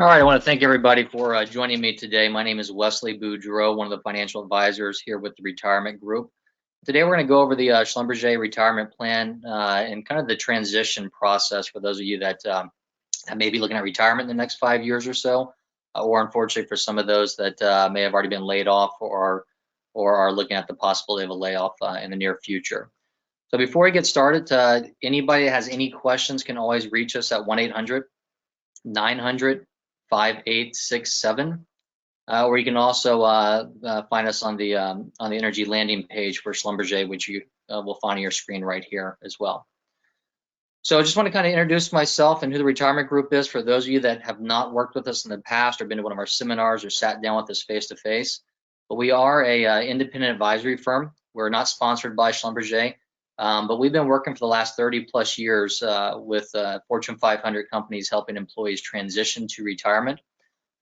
All right, I want to thank everybody for joining me today. My name is Wesley Boudreau, one of the financial advisors here with the Retirement Group. Today, we're going to go over the Schlumberger retirement plan and kind of the transition process for those of you that may be looking at retirement in the next 5 years or so, or unfortunately for some of those that may have already been laid off or are looking at the possibility of a layoff in the near future. So before we get started, anybody that has any questions can always reach us at 1-800-900-5867, or you can also find us on the Energy landing page for Schlumberger, which you will find on your screen right here as well. So I just want to kind of introduce myself and who the Retirement Group is for those of you that have not worked with us in the past or been to one of our seminars or sat down with us face-to-face. But we are a independent advisory firm. We're not sponsored by Schlumberger, but we've been working for the last 30 plus years with Fortune 500 companies helping employees transition to retirement.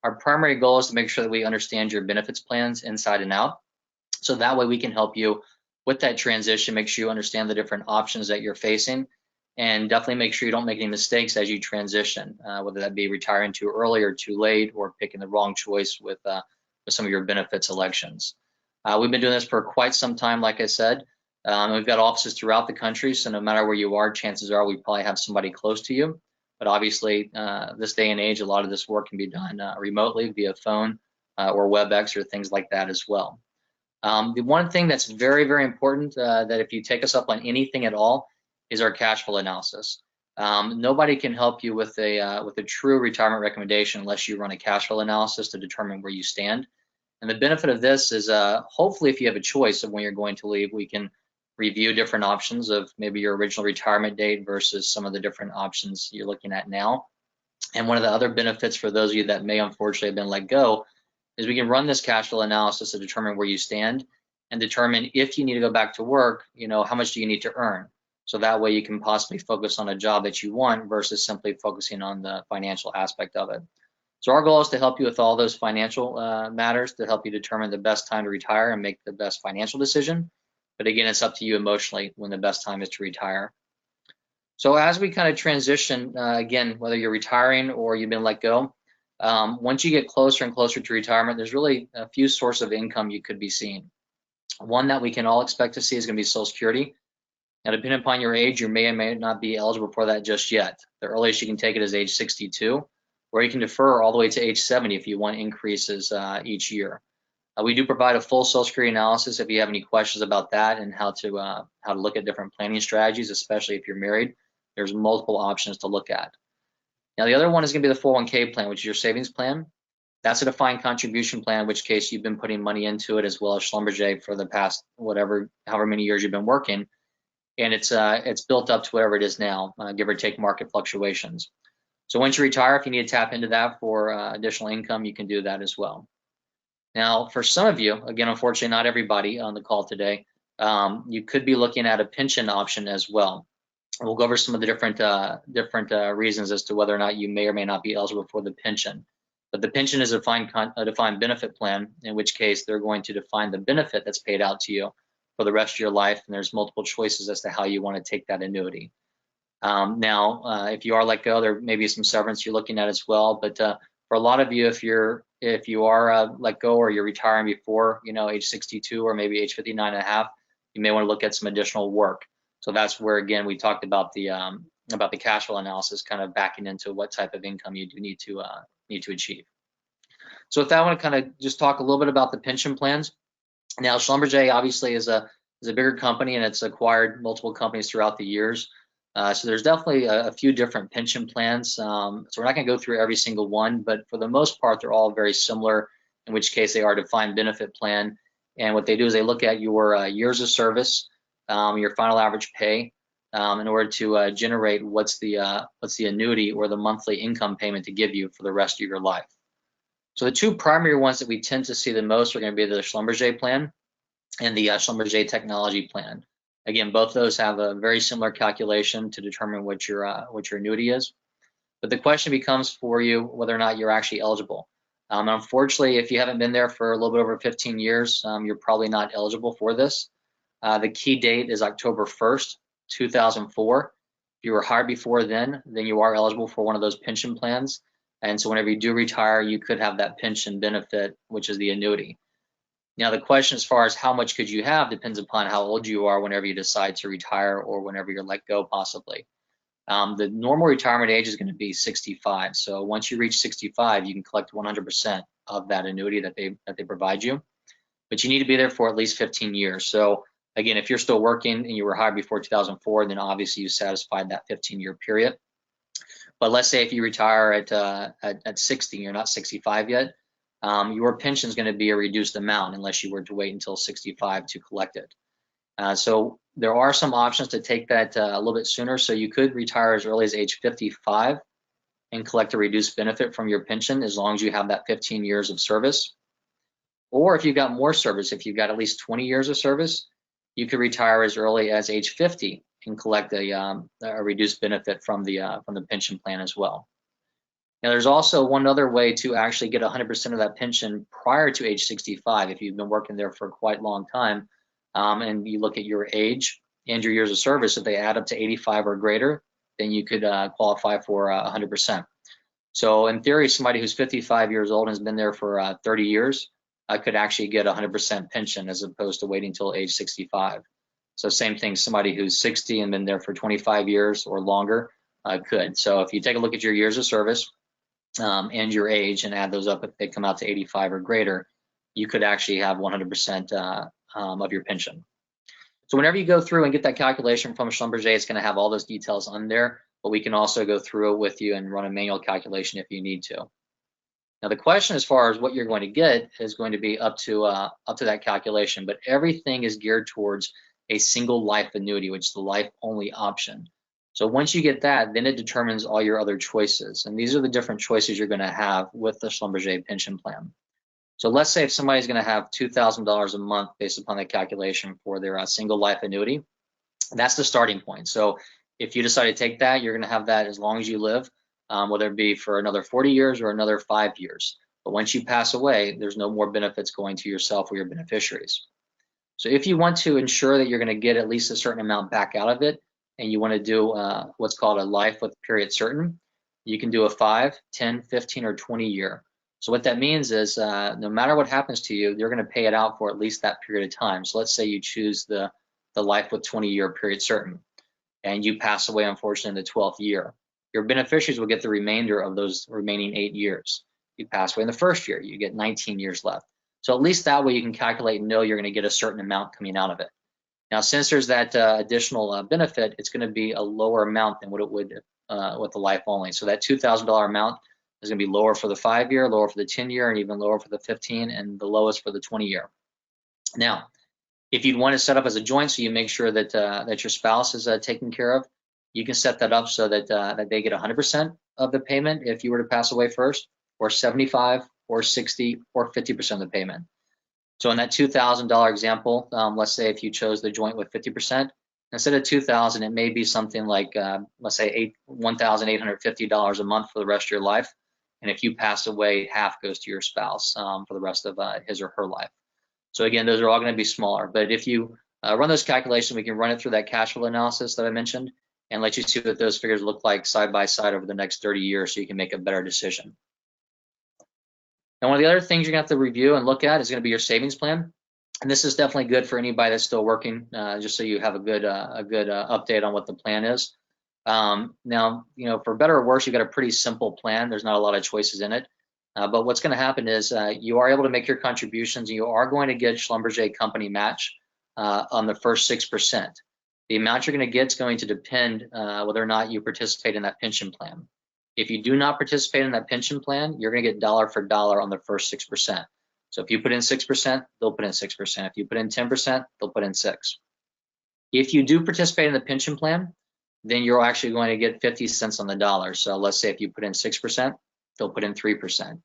Our primary goal is to make sure that we understand your benefits plans inside and out. So that way we can help you with that transition, make sure you understand the different options that you're facing, and definitely make sure you don't make any mistakes as you transition, whether that be retiring too early or too late or picking the wrong choice with some of your benefits elections. We've been doing this for quite some time, like I said. We've got offices throughout the country, so no matter where you are, chances are we probably have somebody close to you. But obviously, this day and age, a lot of this work can be done remotely via phone or WebEx or things like that as well. The one thing that's very, very important that if you take us up on anything at all is our cash flow analysis. Nobody can help you with a true retirement recommendation unless you run a cash flow analysis to determine where you stand. And the benefit of this is hopefully if you have a choice of when you're going to leave, we can review different options of maybe your original retirement date versus some of the different options you're looking at now. And one of the other benefits for those of you that may unfortunately have been let go is we can run this cash flow analysis to determine where you stand and determine if you need to go back to work, how much do you need to earn? So that way you can possibly focus on a job that you want versus simply focusing on the financial aspect of it. So our goal is to help you with all those financial matters to help you determine the best time to retire and make the best financial decision. But again, it's up to you emotionally when the best time is to retire. So as we kind of transition, again, whether you're retiring or you've been let go, once you get closer and closer to retirement, there's really a few sources of income you could be seeing. One that we can all expect to see is going to be Social Security. Now, depending upon your age, you may or may not be eligible for that just yet. The earliest you can take it is age 62, or you can defer all the way to age 70 if you want increases each year. We do provide a full Social Security analysis if you have any questions about that and how to look at different planning strategies, especially if you're married. There's multiple options to look at. Now, the other one is going to be the 401k plan, which is your savings plan. That's a defined contribution plan, in which case you've been putting money into it as well as Schlumberger for the past however many years you've been working, and it's built up to whatever it is now, give or take market fluctuations. So once you retire, if you need to tap into that for additional income, you can do that as well. Now, for some of you, again, unfortunately, not everybody on the call today, you could be looking at a pension option as well. We'll go over some of the different reasons as to whether or not you may or may not be eligible for the pension. But the pension is a defined benefit plan, in which case they're going to define the benefit that's paid out to you for the rest of your life, and there's multiple choices as to how you want to take that annuity. Now, if you are let go, there may be some severance you're looking at as well. But for a lot of you, if you are let go or you're retiring before age 62 or maybe age 59 and a half, you may want to look at some additional work. So that's where again we talked about the cash flow analysis, kind of backing into what type of income you do need to achieve. So with that, I want to kind of just talk a little bit about the pension plans. Now, Schlumberger obviously is a bigger company, and it's acquired multiple companies throughout the years. So there's definitely a few different pension plans. So we're not going to go through every single one, but for the most part, they're all very similar, in which case they are a defined benefit plan. And what they do is they look at your years of service, your final average pay, in order to generate what's the annuity or the monthly income payment to give you for the rest of your life. So the two primary ones that we tend to see the most are going to be the Schlumberger plan and the Schlumberger technology plan. Again, both those have a very similar calculation to determine what your annuity is. But the question becomes for you whether or not you're actually eligible. Unfortunately, if you haven't been there for a little bit over 15 years, you're probably not eligible for this. The key date is October 1st, 2004. If you were hired before then you are eligible for one of those pension plans. And so whenever you do retire, you could have that pension benefit, which is the annuity. Now, the question as far as how much could you have depends upon how old you are whenever you decide to retire or whenever you're let go, possibly. The normal retirement age is going to be 65. So once you reach 65, you can collect 100% of that annuity that they provide you. But you need to be there for at least 15 years. So again, if you're still working and you were hired before 2004, then obviously you satisfied that 15-year period. But let's say if you retire at 60, you're not 65 yet, your pension is going to be a reduced amount unless you were to wait until 65 to collect it. So there are some options to take that a little bit sooner. So you could retire as early as age 55 and collect a reduced benefit from your pension as long as you have that 15 years of service. Or if you've got more service, if you've got at least 20 years of service, you could retire as early as age 50 and collect a reduced benefit from the pension plan as well. Now, there's also one other way to actually get 100% of that pension prior to age 65 if you've been working there for quite a long time. And you look at your age and your years of service, if they add up to 85 or greater, then you could qualify for 100%. So in theory, somebody who's 55 years old and has been there for 30 years could actually get 100% pension as opposed to waiting until age 65. So same thing, somebody who's 60 and been there for 25 years or longer could. So if you take a look at your years of service and your age and add those up, if they come out to 85 or greater, you could actually have 100% of your pension. So whenever you go through and get that calculation from Schlumberger, it's going to have all those details on there, but we can also go through it with you and run a manual calculation if you need to. Now the question as far as what you're going to get is going to be up to that calculation, but everything is geared towards a single life annuity, which is the life only option. So once you get that, then it determines all your other choices. And these are the different choices you're going to have with the Schlumberger pension plan. So let's say if somebody's going to have $2,000 a month based upon the calculation for their single life annuity, that's the starting point. So if you decide to take that, you're going to have that as long as you live, whether it be for another 40 years or another 5 years. But once you pass away, there's no more benefits going to yourself or your beneficiaries. So if you want to ensure that you're going to get at least a certain amount back out of it, and you want to do what's called a life with period certain, you can do a 5, 10, 15, or 20 year. So what that means is no matter what happens to you, they're going to pay it out for at least that period of time. So let's say you choose the life with 20-year period certain, and you pass away, unfortunately, in the 12th year. Your beneficiaries will get the remainder of those remaining 8 years. You pass away in the first year, you get 19 years left. So at least that way you can calculate and know you're going to get a certain amount coming out of it. Now, since there's that additional benefit, it's going to be a lower amount than what it would with the life only. So that $2,000 amount is going to be lower for the 5-year, lower for the 10-year, and even lower for the 15, and the lowest for the 20-year. Now, if you'd want to set up as a joint, so you make sure that that your spouse is taken care of, you can set that up so that that they get 100% of the payment if you were to pass away first, or 75, or 60, or 50% of the payment. So in that $2,000 example, let's say if you chose the joint with 50%, instead of $2,000, it may be something like, let's say $1,850 a month for the rest of your life. And if you pass away, half goes to your spouse for the rest of his or her life. So again, those are all going to be smaller. But if you run those calculations, we can run it through that cash flow analysis that I mentioned and let you see what those figures look like side by side over the next 30 years so you can make a better decision. Now, one of the other things you're going to have to review and look at is going to be your savings plan. And this is definitely good for anybody that's still working, just so you have a good update on what the plan is. Now, for better or worse, you've got a pretty simple plan. There's not a lot of choices in it. But what's going to happen is you are able to make your contributions, and you are going to get Schlumberger company match on the first 6%. The amount you're going to get is going to depend whether or not you participate in that pension plan. If you do not participate in that pension plan, you're going to get dollar for dollar on the first 6%. So if you put in 6%, they'll put in 6%. If you put in 10%, they'll put in 6%. If you do participate in the pension plan, then you're actually going to get 50 cents on the dollar. So let's say if you put in 6%, they'll put in 3%. If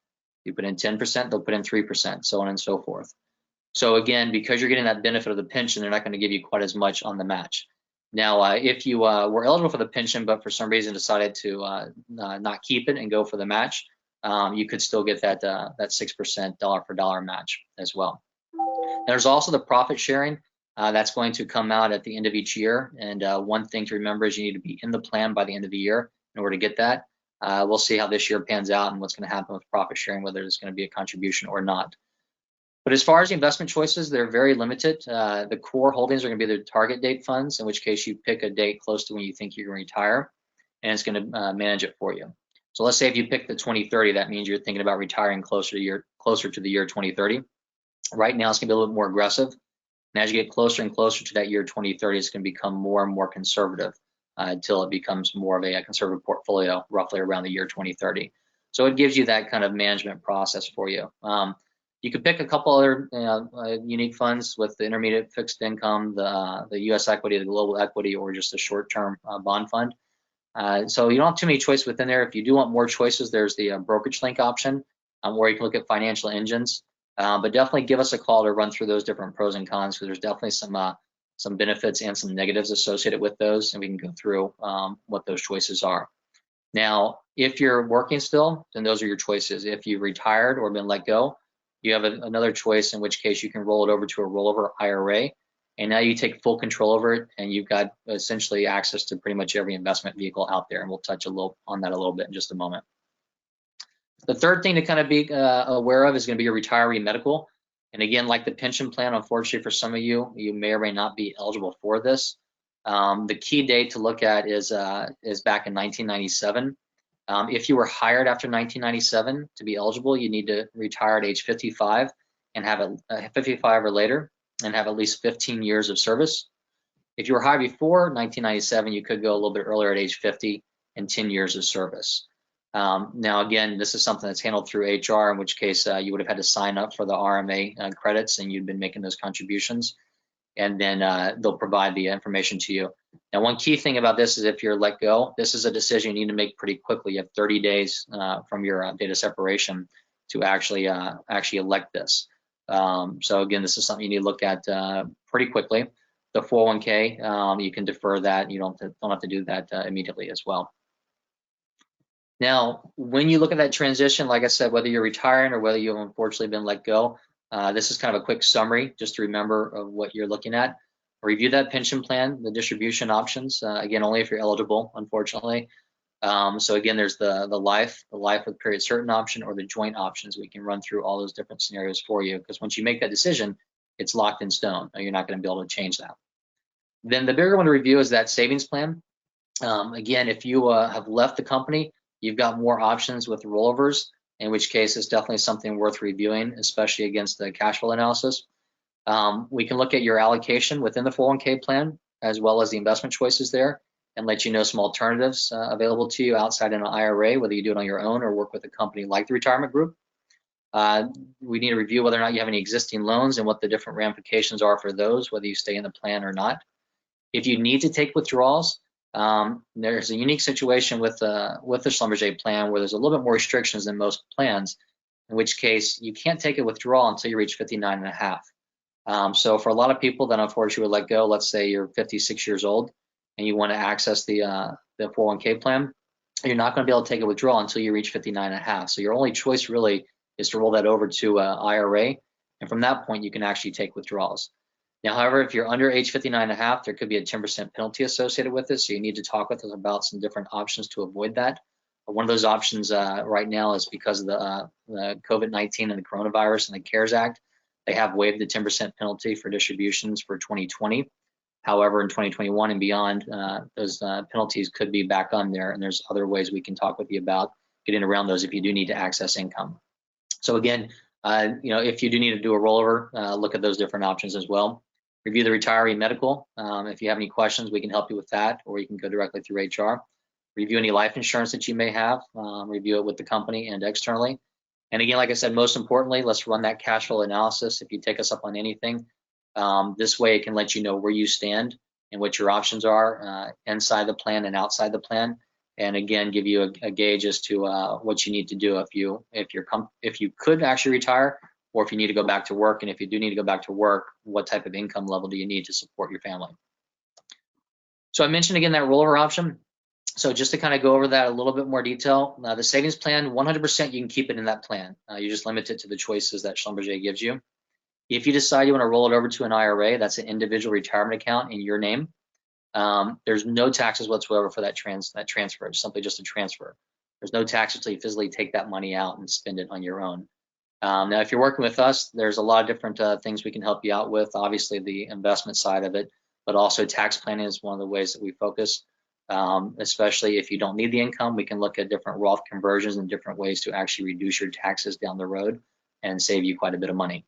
you put in 10%, they'll put in 3%, so on and so forth. So again, because you're getting that benefit of the pension, they're not going to give you quite as much on the match. Now, if you were eligible for the pension, but for some reason decided to not keep it and go for the match, you could still get that 6% dollar for dollar match as well. There's also the profit sharing that's going to come out at the end of each year. And one thing to remember is you need to be in the plan by the end of the year in order to get that. We'll see how this year pans out and what's going to happen with profit sharing, whether it's going to be a contribution or not. But as far as the investment choices, they're very limited. The core holdings are going to be the target date funds, in which case you pick a date close to when you think you're going to retire, and it's going to manage it for you. So let's say if you pick the 2030, that means you're thinking about retiring closer to the year 2030. Right now, it's going to be a little bit more aggressive. And as you get closer and closer to that year 2030, it's going to become more and more conservative until it becomes more of a conservative portfolio, roughly around the year 2030. So it gives you that kind of management process for you. You could pick a couple other unique funds with the intermediate fixed income, the U.S. equity, the global equity, or just a short-term bond fund. So you don't have too many choices within there. If you do want more choices, there's the brokerage link option, where you can look at financial engines. But definitely give us a call to run through those different pros and cons, because there's definitely some benefits and some negatives associated with those, and we can go through what those choices are. Now, if you're working still, then those are your choices. If you've retired or been let go, you have another choice, in which case you can roll it over to a rollover IRA, and now you take full control over it, and you've got essentially access to pretty much every investment vehicle out there, and we'll touch on that a little bit in just a moment. The third thing to kind of be aware of is going to be your retiree medical. And again, like the pension plan, unfortunately for some of you, you may or may not be eligible for this. The key date to look at is back in 1997. If you were hired after 1997 to be eligible, you need to retire at age 55 and have 55 or later and have at least 15 years of service. If you were hired before 1997, you could go a little bit earlier at age 50 and 10 years of service. Now, again, this is something that's handled through HR, in which case you would have had to sign up for the RMA credits, and you'd been making those contributions, and then they'll provide the information to you. Now, one key thing about this is if you're let go, this is a decision you need to make pretty quickly. You have 30 days from your date of separation to actually elect this. So again, this is something you need to look at pretty quickly. The 401k, you can defer that. You don't have to do that immediately as well. Now, when you look at that transition, like I said, whether you're retiring or whether you've unfortunately been let go, this is kind of a quick summary just to remember of what you're looking at. Review that pension plan, the distribution options, again, only if you're eligible, unfortunately. So again, there's the life with period certain option, or the joint options. We can run through all those different scenarios for you, because once you make that decision, it's locked in stone. You're not going to be able to change that. Then the bigger one to review is that savings plan. Again, if you have left the company, you've got more options with rollovers, in which case it's definitely something worth reviewing, especially against the cash flow analysis. We can look at your allocation within the 401k plan, as well as the investment choices there, and let you know some alternatives available to you outside in an IRA, whether you do it on your own or work with a company like the retirement group. We need to review whether or not you have any existing loans and what the different ramifications are for those, whether you stay in the plan or not. If you need to take withdrawals, there's a unique situation with the Schlumberger plan where there's a little bit more restrictions than most plans, in which case you can't take a withdrawal until you reach 59 and a half. So for a lot of people that unfortunately would let go, let's say you're 56 years old and you want to access the 401k plan, you're not going to be able to take a withdrawal until you reach 59 and a half. So your only choice really is to roll that over to IRA, and from that point you can actually take withdrawals. Now, however, if you're under age 59 and a half, there could be a 10% penalty associated with this, so you need to talk with us about some different options to avoid that. One of those options right now is because of the COVID-19 and the coronavirus and the CARES Act, they have waived the 10% penalty for distributions for 2020. However, in 2021 and beyond, those penalties could be back on there, and there's other ways we can talk with you about getting around those if you do need to access income. So again, if you do need to do a rollover, look at those different options as well. Review the retiree medical. If you have any questions, we can help you with that, or you can go directly through HR. Review any life insurance that you may have. Review it with the company and externally. And again, like I said, most importantly, let's run that cash flow analysis. If you take us up on anything, this way it can let you know where you stand and what your options are inside the plan and outside the plan. And again, give you a gauge as to what you need to do if you could actually retire, or if you need to go back to work. And if you do need to go back to work, what type of income level do you need to support your family? So I mentioned again that rollover option. So just to kind of go over that a little bit more detail, the savings plan, 100% you can keep it in that plan. You just limit it to the choices that Schlumberger gives you. If you decide you want to roll it over to an IRA, that's an individual retirement account in your name. There's no taxes whatsoever for that transfer. It's simply just a transfer. There's no tax until you physically take that money out and spend it on your own. Now, if you're working with us, there's a lot of different things we can help you out with. Obviously, the investment side of it, but also tax planning is one of the ways that we focus. Especially if you don't need the income, we can look at different Roth conversions and different ways to actually reduce your taxes down the road and save you quite a bit of money.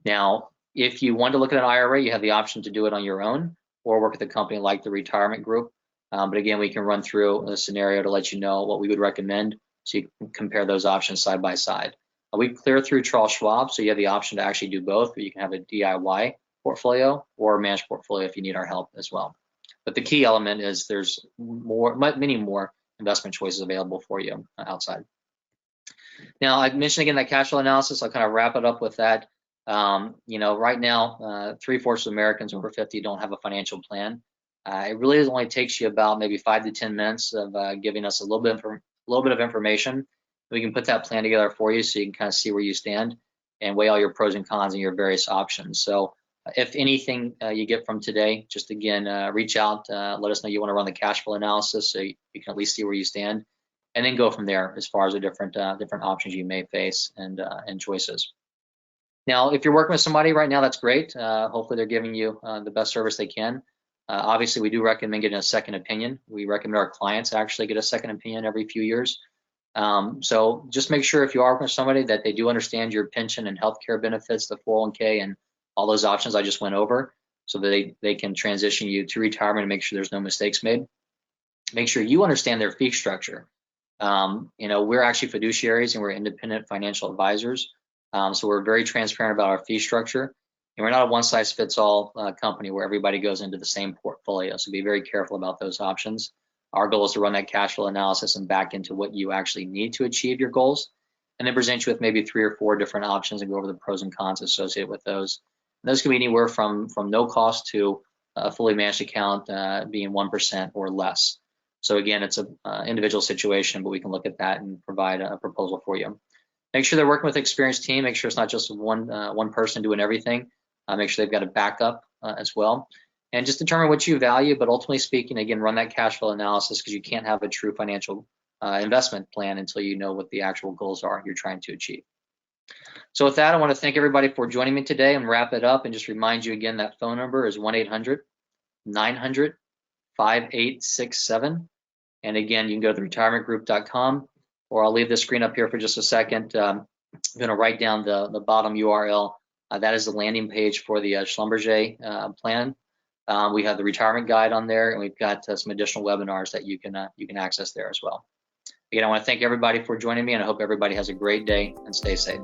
Now, if you want to look at an IRA, you have the option to do it on your own or work with a company like the Retirement Group. But again, we can run through a scenario to let you know what we would recommend so you can compare those options side by side. We clear through Charles Schwab, so you have the option to actually do both, or you can have a DIY portfolio or a managed portfolio if you need our help as well. But the key element is there's many more investment choices available for you outside. Now, I mentioned again that cash flow analysis. I'll kind of wrap it up with that. Right now, 3/4 of Americans over 50 don't have a financial plan. It really only takes you about maybe 5 to 10 minutes of giving us a little bit of information. We can put that plan together for you so you can kind of see where you stand and weigh all your pros and cons and your various options. So if anything you get from today, just again, reach out, let us know you want to run the cash flow analysis so you can at least see where you stand, and then go from there as far as the different options you may face and choices. Now, if you're working with somebody right now, that's great. Hopefully they're giving you the best service they can. Obviously, we do recommend getting a second opinion. We recommend our clients actually get a second opinion every few years. So just make sure if you are working with somebody that they do understand your pension and healthcare benefits, the 401k, and all those options I just went over, so that they can transition you to retirement and make sure there's no mistakes made. Make sure you understand their fee structure. We're actually fiduciaries and we're independent financial advisors. So we're very transparent about our fee structure. And we're not a one-size-fits-all company where everybody goes into the same portfolio. So be very careful about those options. Our goal is to run that cash flow analysis and back into what you actually need to achieve your goals, and then present you with maybe 3 or 4 different options and go over the pros and cons associated with those. And those can be anywhere from no cost to a fully managed account being 1% or less. So again, it's an individual situation, but we can look at that and provide a proposal for you. Make sure they're working with an experienced team. Make sure it's not just one person doing everything. Make sure they've got a backup as well. And just determine what you value, but ultimately speaking, again, run that cash flow analysis, because you can't have a true financial investment plan until you know what the actual goals are you're trying to achieve. So with that, I want to thank everybody for joining me today and wrap it up and just remind you again that phone number is 1-800-900-5867. And again, you can go to retirementgroup.com, or I'll leave this screen up here for just a second. I'm going to write down the bottom URL. That is the landing page for the Schlumberger plan. We have the retirement guide on there, and we've got some additional webinars that you can access there as well. Again, I want to thank everybody for joining me, and I hope everybody has a great day and stay safe.